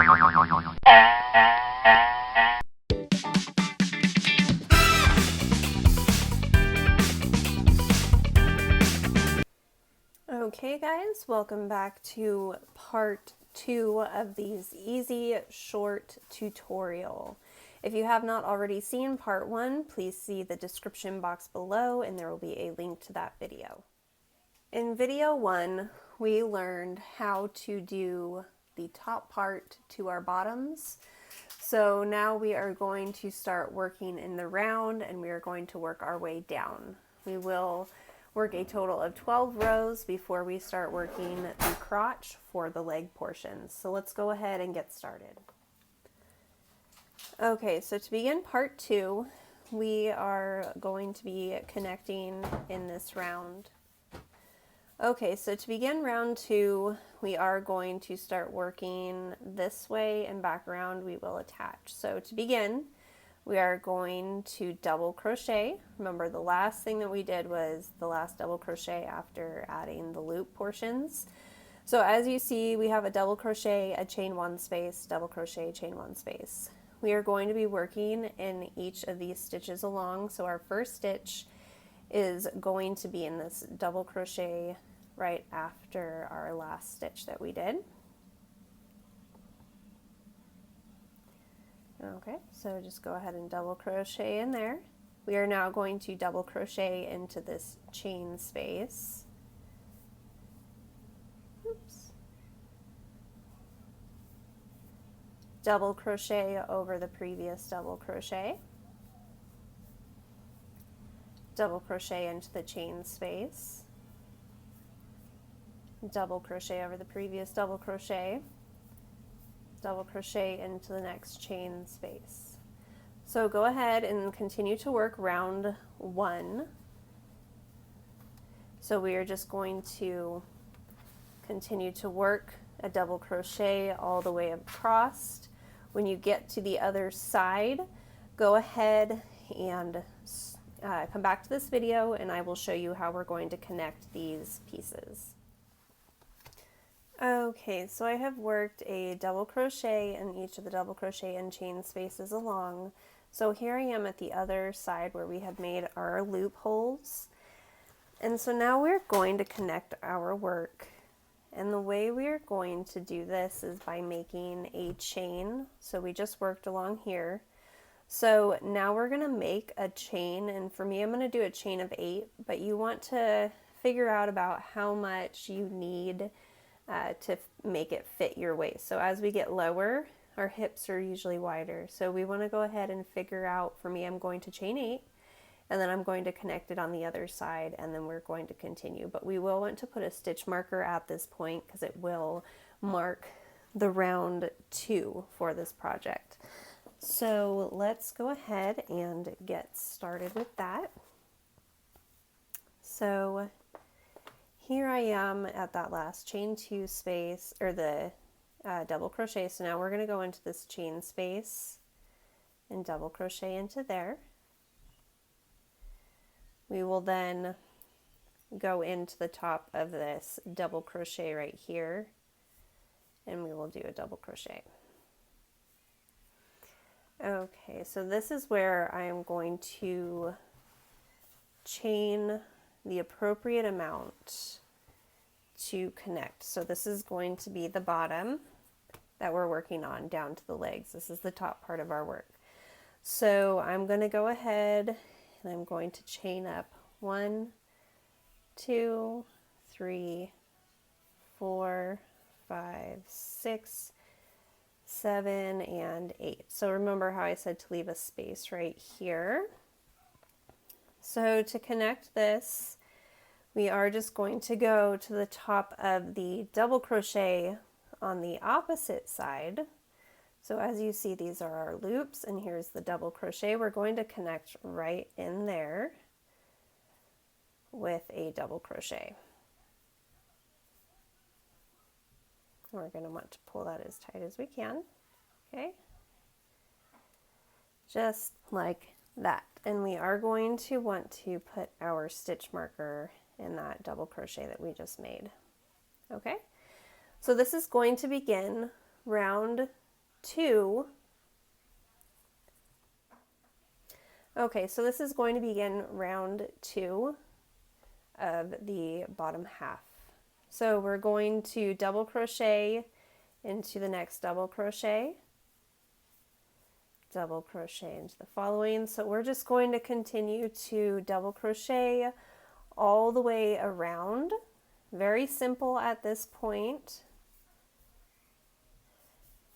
Okay guys, welcome back to part 2 of these easy short tutorial. If you have not already seen part 1, please see the description box below and there will be a link to that video. In video 1, we learned how to do the top part to our bottoms. So now we are going to start working in the round and we are going to work our way down. We will work a total of 12 rows before we start working the crotch for the leg portions. So let's go ahead and get started. Okay, so to begin part 2, we are going to be connecting in this round. Okay, so to begin round 2, we are going to start working this way and back around we will attach. So to begin, we are going to double crochet. Remember, the last thing that we did was the last double crochet after adding the loop portions. So as you see, we have a double crochet, a chain 1 space, double crochet, chain 1 space. We are going to be working in each of these stitches along. So our first stitch is going to be in this double crochet right after our last stitch that we did. Okay, so just go ahead and double crochet in there. We are now going to double crochet into this chain space. Oops. Double crochet over the previous double crochet. Double crochet into the chain space. Double crochet over the previous double crochet. Double crochet into the next chain space. So go ahead and continue to work round 1. So we are just going to continue to work a double crochet all the way across. When you get to the other side, go ahead and come back to this video and I will show you how we're going to connect these pieces. Okay, so I have worked a double crochet in each of the double crochet and chain spaces along. So here I am at the other side where we have made our loopholes. And so now we're going to connect our work. And the way we are going to do this is by making a chain. So we just worked along here. So now we're going to make a chain, and for me I'm going to do a chain of 8, but you want to figure out about how much you need to make it fit your waist. So as we get lower, our hips are usually wider. So we want to go ahead and figure out, for me, I'm going to chain 8, and then I'm going to connect it on the other side, and then we're going to continue. But we will want to put a stitch marker at this point because it will mark the round 2 for this project. So let's go ahead and get started with that. So here I am at that last chain 2 space, or the double crochet. So now we're going to go into this chain space and double crochet into there. We will then go into the top of this double crochet right here, and we will do a double crochet. Okay, so this is where I am going to chain the appropriate amount to connect. So this is going to be the bottom that we're working on down to the legs. This is the top part of our work. So I'm going to go ahead and I'm going to chain up 1, 2, 3, 4, 5, 6, 7, and 8. So remember how I said to leave a space right here. So to connect this, we are just going to go to the top of the double crochet on the opposite side. So as you see, these are our loops, and here's the double crochet. We're going to connect right in there with a double crochet. We're going to want to pull that as tight as we can. Okay, just like that. And we are going to want to put our stitch marker in that double crochet that we just made. Okay, so this is going to begin round 2. Okay, so this is going to begin round 2 of the bottom half. So we're going to double crochet into the next double crochet into the following. So we're just going to continue to double crochet all the way around. Very simple at this point.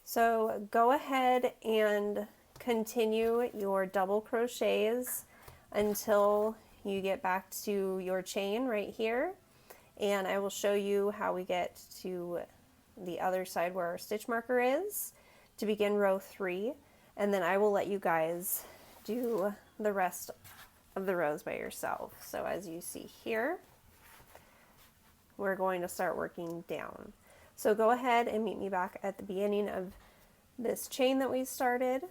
So go ahead and continue your double crochets until you get back to your chain right here, and I will show you how we get to the other side where our stitch marker is to begin row 3, and then I will let you guys do the rest of the rows by yourself. So as you see here, we're going to start working down. So go ahead and meet me back at the beginning of this chain that we started.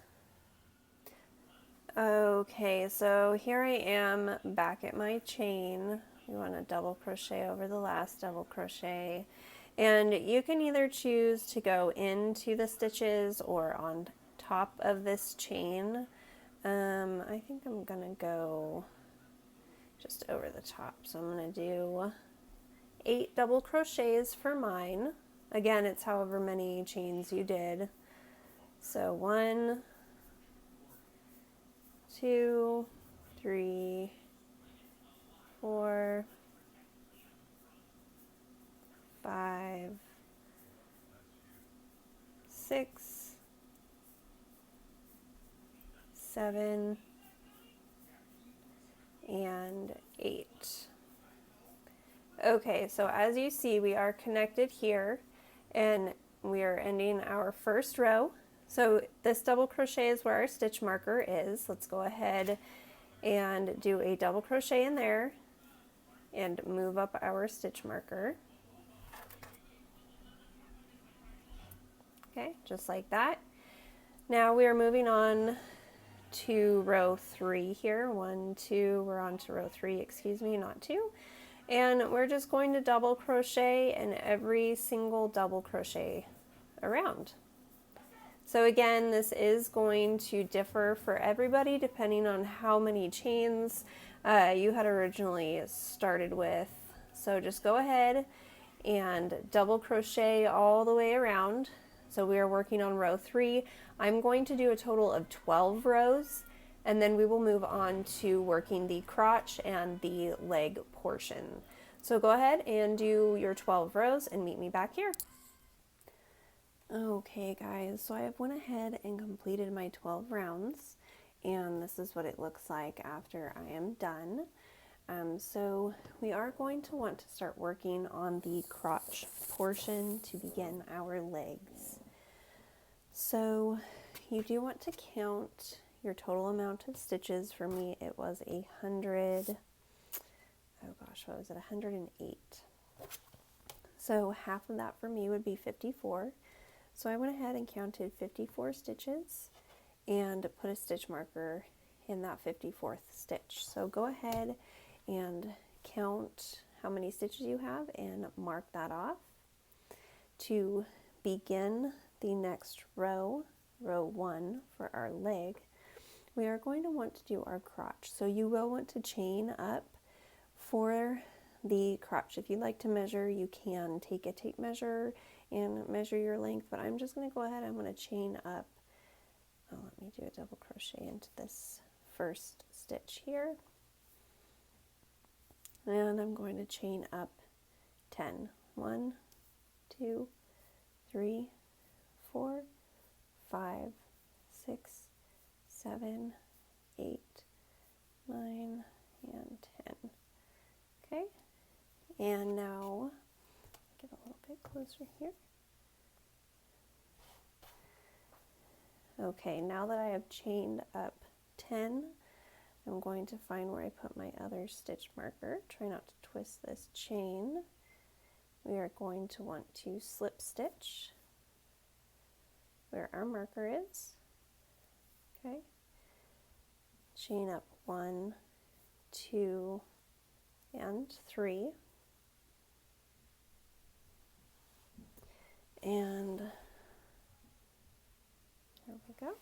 Okay, so here I am back at my chain. We want to double crochet over the last double crochet, and you can either choose to go into the stitches or on top of this chain. I think I'm gonna go just over the top, so I'm gonna do 8 double crochets for mine. Again, it's however many chains you did. So 1, 2, 3, 4, 5, 6, 7, and 8. Okay, so as you see, we are connected here, and we are ending our first row. So this double crochet is where our stitch marker is. Let's go ahead and do a double crochet in there and move up our stitch marker. Okay, just like that. Now we are moving on to row 3 here. 1, 2, we're on to row 3, excuse me, not 2. And we're just going to double crochet in every single double crochet around. So again, this is going to differ for everybody depending on how many chains you had originally started with. So just go ahead and double crochet all the way around. So we are working on row 3. I'm going to do a total of 12 rows, and then we will move on to working the crotch and the leg portion. So go ahead and do your 12 rows and meet me back here. Okay guys, so I have went ahead and completed my 12 rounds, and this is what it looks like after I am done. So we are going to want to start working on the crotch portion to begin our legs. So you do want to count your total amount of stitches. For me it was 108. So half of that for me would be 54. So I went ahead and counted 54 stitches and put a stitch marker in that 54th stitch. So go ahead and count how many stitches you have and mark that off. To begin the next row, row 1 for our leg, we are going to want to do our crotch. So you will want to chain up for the crotch. If you'd like to measure, you can take a tape measure and measure your length, but I'm just going to go ahead, I'm going to chain up. Let me do a double crochet into this first stitch here, and I'm going to chain up 10. 1, 2, 3, 4, 5, 6, 7, 8, 9, and 10. Okay, and now get a little bit closer here. Okay, now that I have chained up 10, I'm going to find where I put my other stitch marker. Try not to twist this chain. We are going to want to slip stitch where our marker is. Okay, chain up 1, 2, and 3. And we go.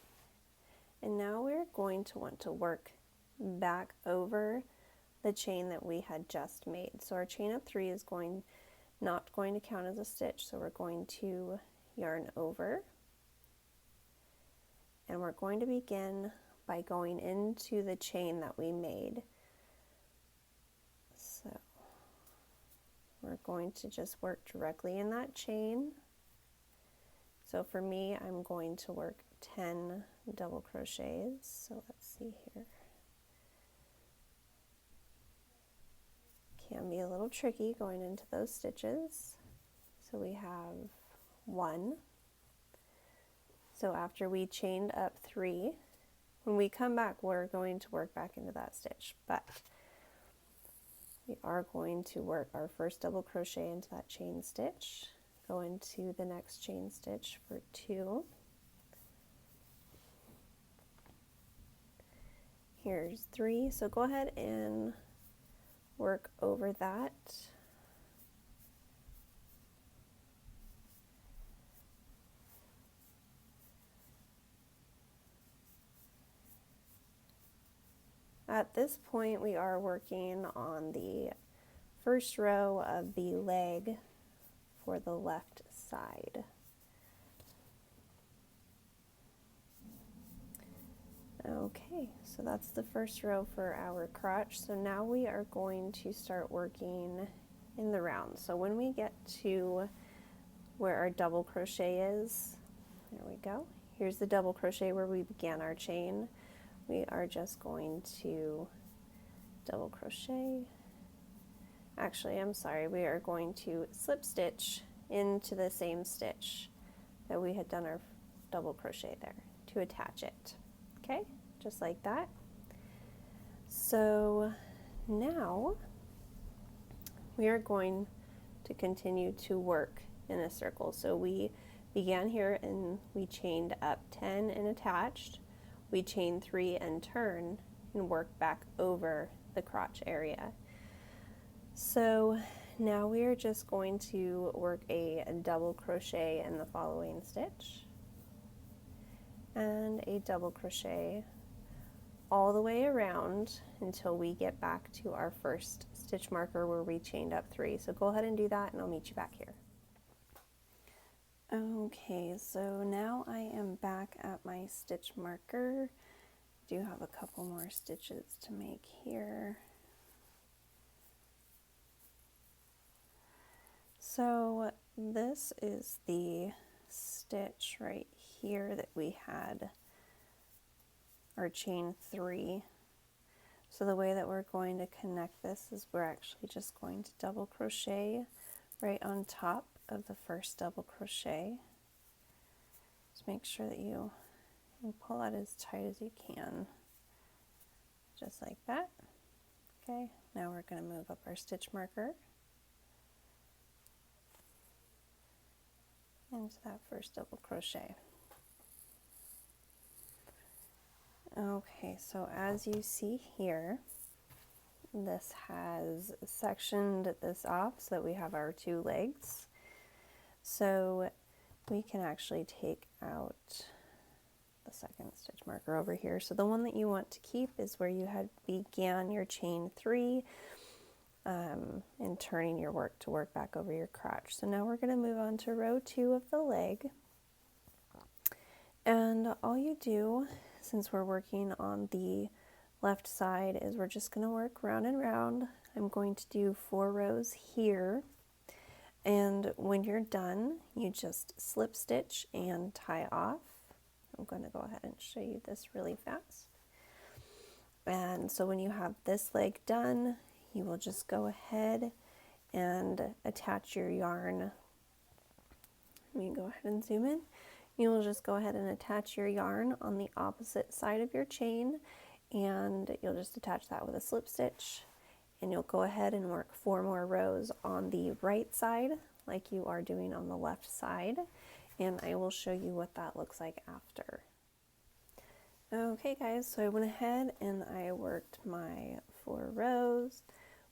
And now we're going to want to work back over the chain that we had just made. So our chain of 3 is not going to count as a stitch, so we're going to yarn over. And we're going to begin by going into the chain that we made. So we're going to just work directly in that chain. So for me, I'm going to work 10 double crochets. So let's see here. Can be a little tricky going into those stitches. So we have 1. So after we chained up 3, when we come back, we're going to work back into that stitch, but we are going to work our first double crochet into that chain stitch, go into the next chain stitch for 2. Here's 3, so go ahead and work over that. At this point, we are working on the first row of the leg for the left side. Okay, so that's the first row for our crotch. So now we are going to start working in the round. So when we get to where our double crochet is, there we go. Here's the double crochet where we began our chain. We are just going to double crochet. Actually, I'm sorry, we are going to slip stitch into the same stitch that we had done our double crochet there to attach it. Okay, just like that. So now we are going to continue to work in a circle. So we began here and we chained up 10 and attached. We chain 3 and turn and work back over the crotch area. So now we are just going to work a double crochet in the following stitch and a double crochet all the way around until we get back to our first stitch marker where we chained up 3. So go ahead and do that and I'll meet you back here. Okay, so now I am back at my stitch marker. I do have a couple more stitches to make here. So this is the stitch right here that we had our chain 3. So the way that we're going to connect this is we're actually just going to double crochet right on top of the first double crochet. Just make sure that you pull out as tight as you can, just like that. Okay, now we're going to move up our stitch marker into that first double crochet. Okay, so as you see here, this has sectioned this off so that we have our 2 legs. So we can actually take out the second stitch marker over here. So the one that you want to keep is where you had began your chain 3 and turning your work to work back over your crotch. So now we're going to move on to row 2 of the leg. And all you do, since we're working on the left side, is we're just going to work round and round. I'm going to do 4 rows here. And when you're done, you just slip stitch and tie off. I'm going to go ahead and show you this really fast. And so when you have this leg done, you will just go ahead and attach your yarn. Let me go ahead and zoom in. You will just go ahead and attach your yarn on the opposite side of your chain, and you'll just attach that with a slip stitch. And you'll go ahead and work 4 more rows on the right side like you are doing on the left side, and I will show you what that looks like after. Okay guys, so I went ahead and I worked my 4 rows.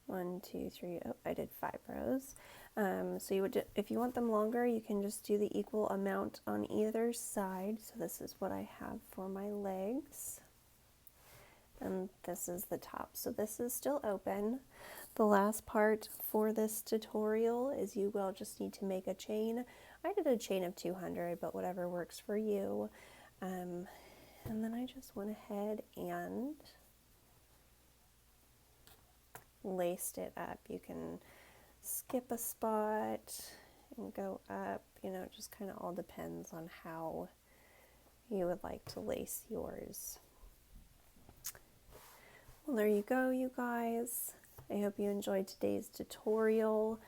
1, 2, 3, oh, I did 5 rows. So you would, if you want them longer, you can just do the equal amount on either side. So this is what I have for my legs. And this is the top. So this is still open. The last part for this tutorial is you will just need to make a chain. I did a chain of 200, but whatever works for you. And then I just went ahead and laced it up. You can skip a spot and go up, you know, it just kind of all depends on how you would like to lace yours. Well, there you go, you guys. I hope you enjoyed today's tutorial.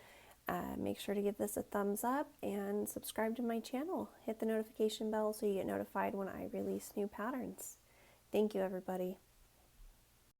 Make sure to give this a thumbs up and subscribe to my channel. Hit the notification bell so you get notified when I release new patterns. Thank you, everybody.